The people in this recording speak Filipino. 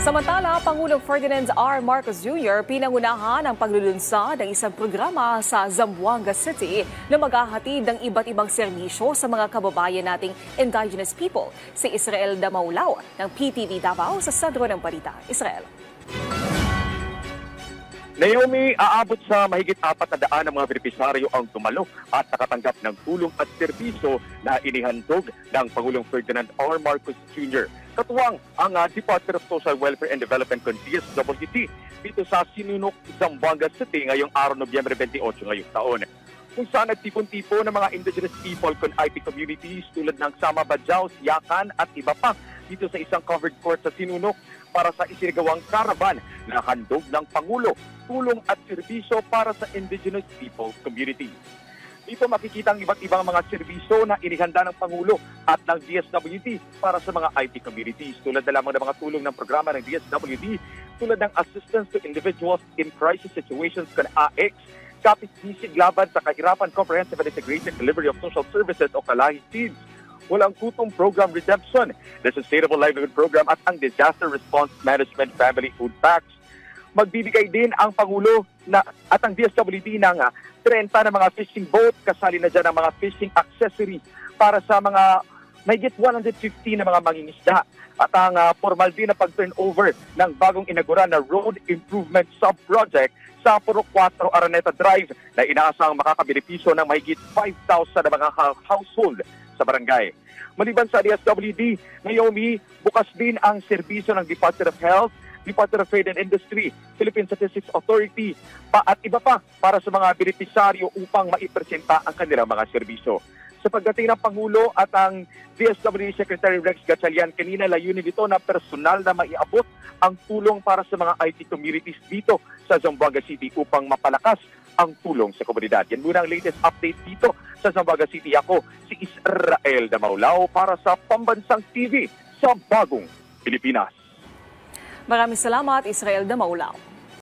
Samantala, Pangulong Ferdinand R. Marcos Jr. pinangunahan ang paglulunsad ng isang programa sa Zamboanga City na maghahatid ng iba't ibang serbisyo sa mga kababayan nating indigenous people. Si Israel Damaulao ng PTV Davao sa sentro ng balita. Israel. Naomi, aabot sa mahigit 400 na mga benepisaryo ang tumalo at nakatanggap ng tulong at serbisyo na inihandog ng Pangulong Ferdinand R. Marcos Jr. Katuwang ang Department of Social Welfare and Development con DSWD dito sa Sinunok, Zamboanga City ngayong araw Nobyembre 28 ngayong taon. Kung saan nagtipon-tipon ng mga indigenous people con IT communities tulad ng Sama Badjao, Siakan at iba pa dito sa isang covered court sa Sinunok para sa isinagawang karaban na handog ng Pangulo, tulong at serbisyo para sa indigenous people community. Dito makikita ang iba't ibang mga serbisyo na inihanda ng Pangulo at ng DSWD para sa mga IT communities tulad na lamang ng mga tulong ng programa ng DSWD tulad ng Assistance to Individuals in Crisis Situations con AX, Kapit-Bisig Laban sa Kahirapan Comprehensive and Integrated Delivery of Social Services o Kalahi SEEDS, Walang Kutong Program Redemption, the Sustainable Livelihood Program at ang Disaster Response Management Family Food Packs. Magbibigay din ang Pangulo at ang DSWD ng 30 na mga fishing boat, kasali na dyan ang mga fishing accessories para sa mga mahigit 150 na mga mangingisda. At ang formal din na pag-turnover ng bagong inagura na Road Improvement Sub-Project sa Puro 4 Araneta Drive na inaasang makakabenepisyo ng mahigit 5,000 na mga household sa barangay. Maliban sa DSWD, Naomi, bukas din ang serbisyo ng Department of Health, Department of Trade and Industry, Philippine Statistics Authority, at iba pa para sa mga benepisaryo upang maipresenta ang kanilang mga serbisyo. Sa pagdating ng Pangulo at ang DSWD Secretary Rex Gatchalian, kanina layunin dito na personal na maiabot ang tulong para sa mga IT communities dito sa Zamboanga City upang mapalakas ang tulong sa komunidad. Yan muna ang latest update dito sa Zamboanga City. Ako, si Israel Damaulao para sa Pambansang TV sa Bagong Pilipinas. Maraming salamat, Israel Damaulao.